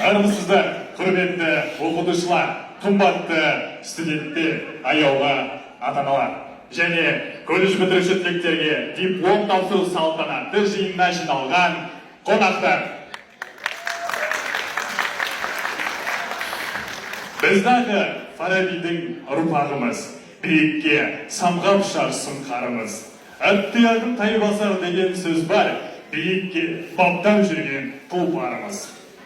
армысыздар, құрметті оқытушылар, қымбатты студенттер, аяулы ата-аналар және колледж бітіруші түлектерге диплом тапсыру салтанатты жиынына жиналған қонақтар. Біздағы Фарабидің ұрпағымыз, биікке самғап шарсын қарымыз. Әттияғын тайбасар деген сөз бар, биікке баптап жүрген тұлпарымыз.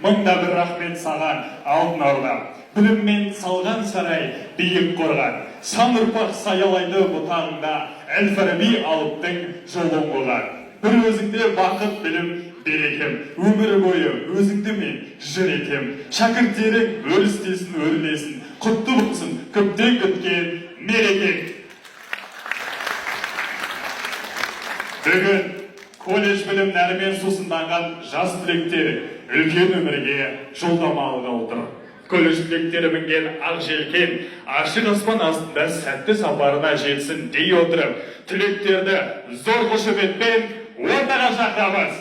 Мыңда бір рахмет саған алтын орда, біліммен салған сарай биік қорған. Сан ұрпақ саялайды бұтағында, Әл-Фараби алыптың жолын қоған. Бір өзіңде бақыт білім берекем, өмір бойы өзіңді мен жыр етем. Шәкірттерің өрістесін, өрлесін, құтты болсын көптен күткен мерекең. Бүгін колледж білім нәрімен сусынданған жас түлектер үлкен өмірге жолдама алғалы отыр. Колледж түлектері мінген ақ желкен ашық аспан астында сәтті сапарына жетсін дей отырып, түлектерді зор қошеметпен ортаға шақырамыз.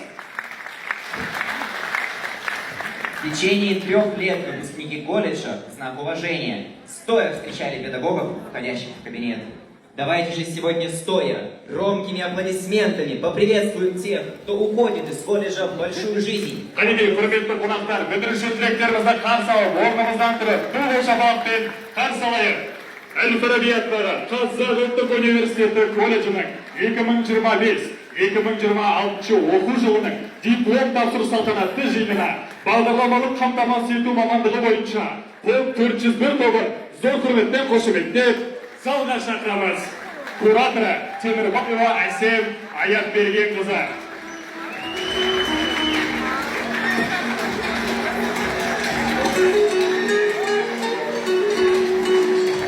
В течение 3 лет выпускники колледжа в знак уважения стоя встречали педагогов, входящих в кабинет. Давайте же сегодня стоя, громкими аплодисментами поприветствуем тех, кто уходит из колледжа в большую жизнь. Қанекей, құрметті қонақтар, бітіруші түлектерімізді қарсы алып, орнымыздан тұрып, бұл шапалақпен қарсы алайық. Әл-Фараби атындағы Қазақ ұлттық университеті колледжінің 2025-2026 оқу жылының диплом тапсыру салтанатты жиынына бағдарламалық қамтамасыз ету мамандығы бойынша топ 401 тобы зор құрметпен қошеметтеп залға шақырамыз. Кураторы Темірбаева Әсем Аятберген қызы.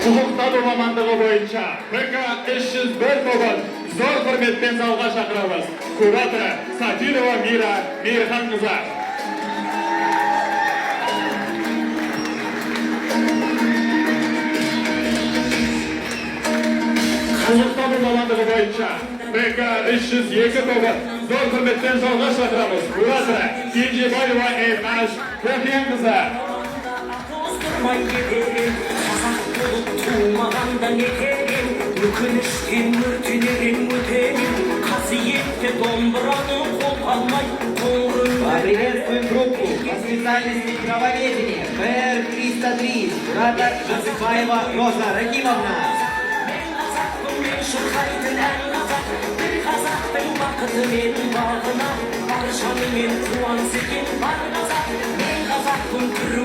Құқықтану мамандығы бойынша БК 301 тобын зор құрметпен залға шақырамыз. Кураторы Сатирова Мира Мейірхан қызы. Құқықтану мамандығы бойынша БК 302 тобы зор құрметпен залға шақырамыз. Кураторы Кенжебаева Эльнаш Көкен қызы. Туғмағанда некерем, өкініштен өртенерем өтенем, қасиетті домбыраны қол алмай, Поприветствуем группу по специальности правоведения ПР-303, куратор Жасыбаева Роза Рахимовна.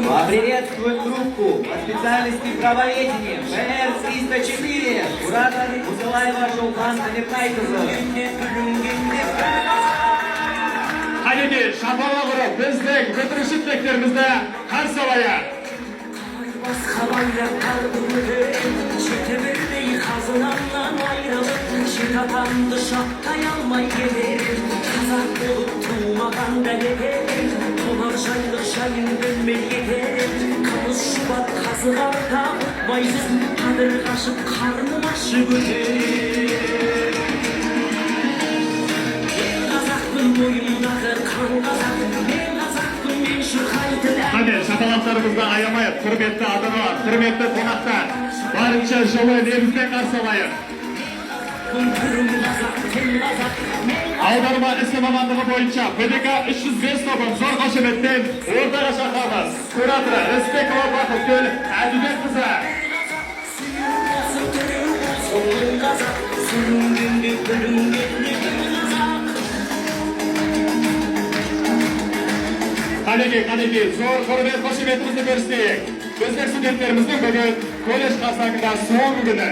Поприветствуем группу по специальности правоведения ПР-304, куратор Музалаева Жолхан Алепнайқызы. Қанекей, шапалақ ұрып, біздің бітіруші түлектерімізді қарсы алайық. Басқа байрақтарды көтерем, шеті бірдей қазынамнан айрылып, шет атамды шаттай алмай келерем. Қазақ болып тумаған дәлетем, толар жайлық жайын білмей кетерем. Қымыз шұбат қазығарда ұтмайсыз, қадір қашып қарным ашып өтерем. Мен қазақпын бойымдағы қан қазақ, мен қазақпын мен шырқайтын ән. Қане, шапалақтарымызды аямайық, құрметті ата-аналар, құрметті қонақтар, барынша жылы лебізбен қарсы алайық. Аударма ісі мамандығы бойынша ПДК 305 тобын зор қошеметпен ортаға шақырамыз. Кураторы Рысбекова Бақытгүл Әділбек қызы. Қанекей, зор құрмет қошеметімізді көрсетейік. Біздің студенттеріміздің бүгін колледж қарсаңында соңғы күні.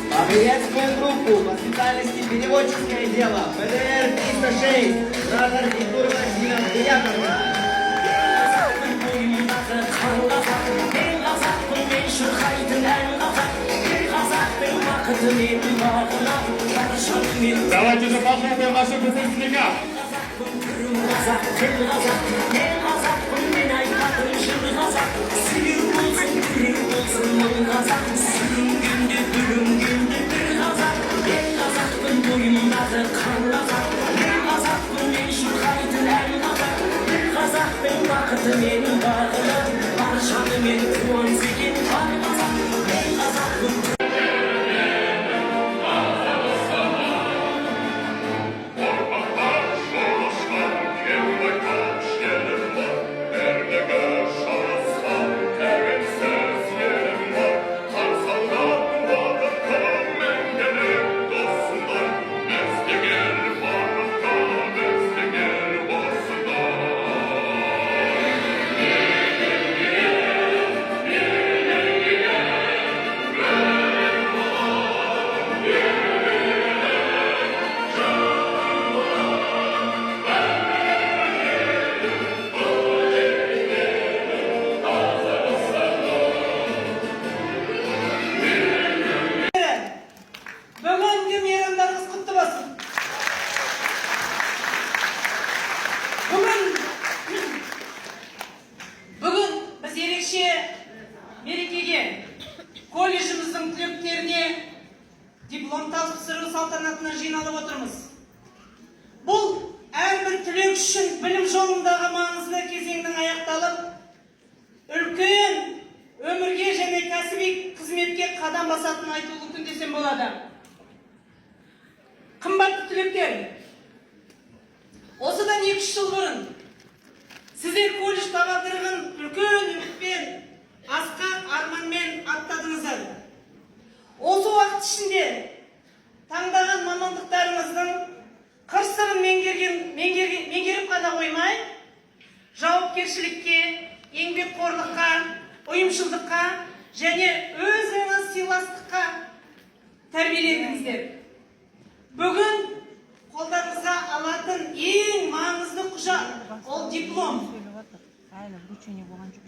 Поприветствуем группу по специальности переводческое дело ПДР-306, куратор Викторова Зина Яковлевна. Давайте же похлопаем нашим выпускникам. Мен мен қуанса екен бар қазақпын мен қазақпын Бүгінгі мейрамдарыңыз құтты болсын. Бүгін біз ерекше мерекеге колледжіміздің түлектеріне диплом тапсыру салтанатына жиналып отырмыз. Бұл әрбір түлек үшін білім жолындағы маңызды кезеңнің аяқталып, үлкен өмірге және кәсіби қызметке қадам басатын айтулы күн десем болады. Қымбатты түлектер, осыдан 2 жыл бұрын сіздер колледж табалдырығын үлкен үмітпен, асқақ арманмен аттадыңыздар. Осы уақыт ішінде таңдаған мамандықтарыңыздың қыр-сырын меңгеріп қана қоймай, жауапкершілікке, еңбекқорлыққа, ұйымшылдыққа және өзара сыйластыққа тәрбиелендіңіздер. Бүгін қолдарыңызға алатын ең маңызды құжат ол диплом.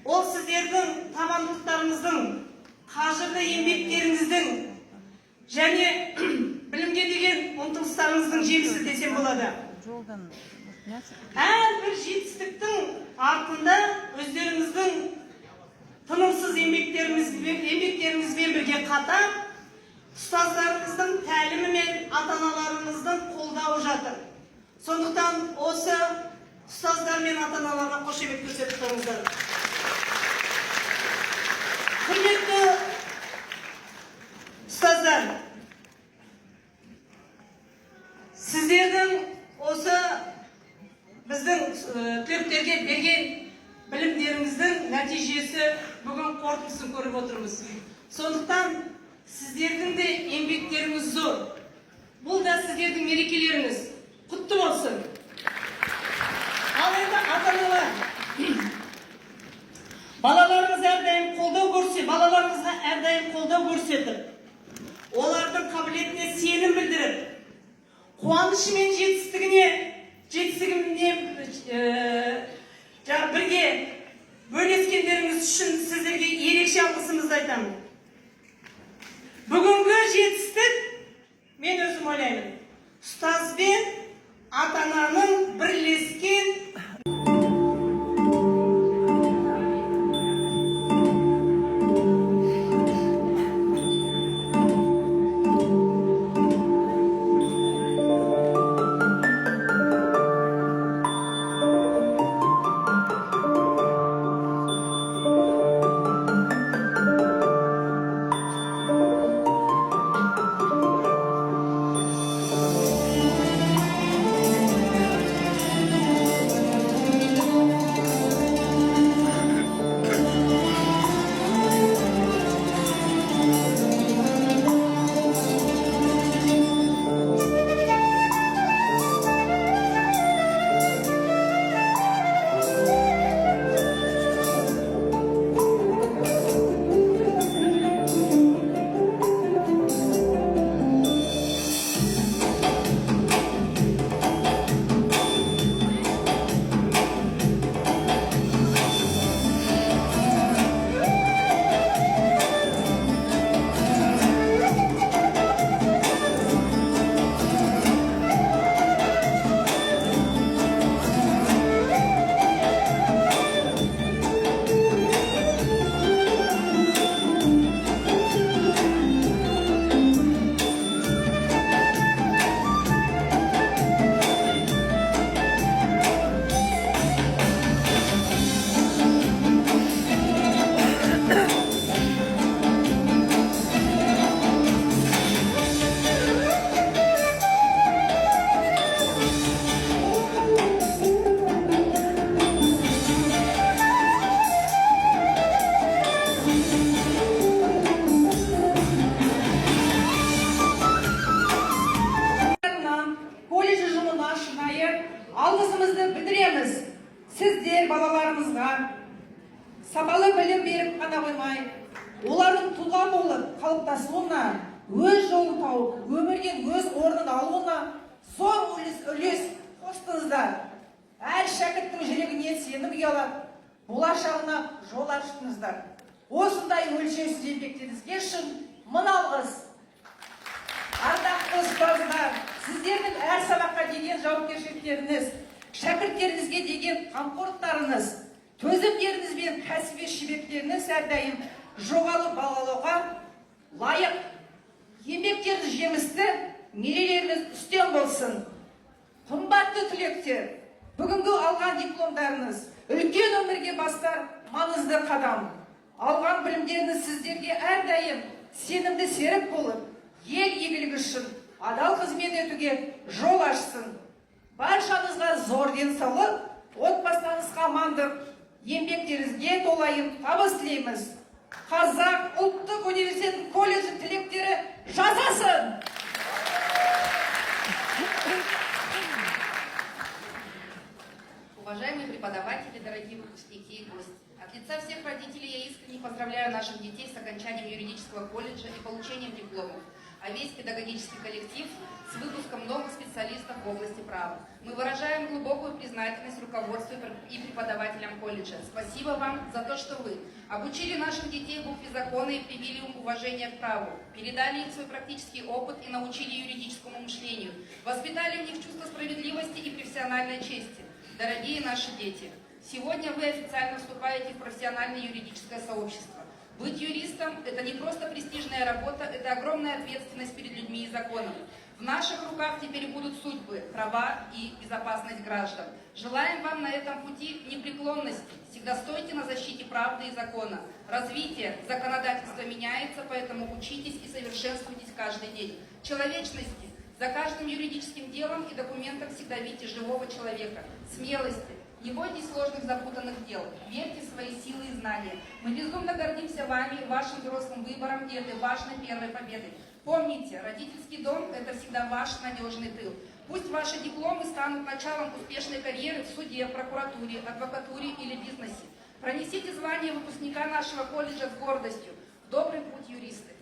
Ол сіздердің табандылықтарыңыздың, қажырлы еңбектеріңіздің және білімге деген ұмтылыстарыңыздың жемісі десем болады. Әрбір жетістіктің артында өздеріңіздің тынымсыз еңбектеріңізбен бірге қатар ұстаздарыңыздың тәлімі мен ата-аналарыңыздың қолдауы жатыр. Сондықтан осы ұстаздар мен ата-аналарға қошемет көрсетіп тұрыңыздар. Құрметті ұстаздар, сіздердің осы біздің түлектерге берген білімдеріңіздің нәтижесі бүгін қорытындысын көріп отырмыз. Сондықтан сіздердің де еңбектеріңіз зор. Бұл да сіздердің мерекелеріңіз. Құтты болсын. Ал енді ата-аналар, балаларыңызға әрдайым қолдау көрсетіп, олардың қабілетіне сенім білдіріп, қуанышы мен жетістігіне бірге бөлескендеріңіз үшін сіздерге ерекше алғысымызды айтамын. Бүгінгі жетістік, мен өзім ойлаймын, ұстаз бен ата-ананың бірлескен сіздер балаларымызға сапалы білім беріп қана қоймай, олардың тұлға болып қалыптасуына, өз жолын тауып, өмірден өз орнын алуына зор үлес қостыңыздар. Әр шәкірттің жүрегіне сенім ұялап, болашағына жол аштыңыздар. Осындай өлшеусіз еңбектеріңізге үшін мың алғыс. Ардақты ұстаздар, сіздердің әр сабаққа деген жауапкершіліктеріңіз, шәкірттеріңізге деген қамқорлықтарыңыз, төзімдеріңіз бен кәсіби шеберліктеріңіз әрдайым жоғары бағалауға лайық. Еңбектеріңіз жемісті, мерейлеріңіз үстем болсын. Қымбатты түлектер, бүгінгі алған дипломдарыңыз үлкен өмірге бастар маңызды қадам. Алған білімдеріңіз сіздерге әрдайым сенімді серік болып, ел игілігі үшін адал қызмет етуге жол ашсын. Баршаңызға зор денсаулық, отбасыңызға амандық, еңбектеріңізге толайым табыс тілейміз. Қазақ ұлттық университетінің колледжі түлектері жасасын! Уважаемые преподаватели, дорогие выпускники и гости! От лица всех родителей я искренне поздравляю наших детей с окончанием юридического колледжа и получением дипломов, а весь педагогический коллектив с выпуском новых специалистов в области права. Мы выражаем глубокую признательность руководству и преподавателям колледжа. Спасибо вам за то, что вы обучили наших детей букве закона и привили им уважение к праву, передали им свой практический опыт и научили юридическому мышлению, воспитали в них чувство справедливости и профессиональной чести. Дорогие наши дети, сегодня вы официально вступаете в профессиональное юридическое сообщество. Быть юристом – это не просто престижная работа, это огромная ответственность перед людьми и законом. В наших руках теперь будут судьбы, права и безопасность граждан. Желаем вам на этом пути непреклонности. Всегда стойте на защите правды и закона. Развитие законодательства меняется, поэтому учитесь и совершенствуйтесь каждый день. Человечности. За каждым юридическим делом и документом всегда видите живого человека. Смелости. Не бойтесь сложных запутанных дел. Верьте в свои силы и знания. Мы безумно гордимся вами, вашим взрослым выбором и этой важной первой победой. Помните, родительский дом – это всегда ваш надежный тыл. Пусть ваши дипломы станут началом успешной карьеры в суде, прокуратуре, адвокатуре или бизнесе. Пронесите звание выпускника нашего колледжа с гордостью. В добрый путь, юристы!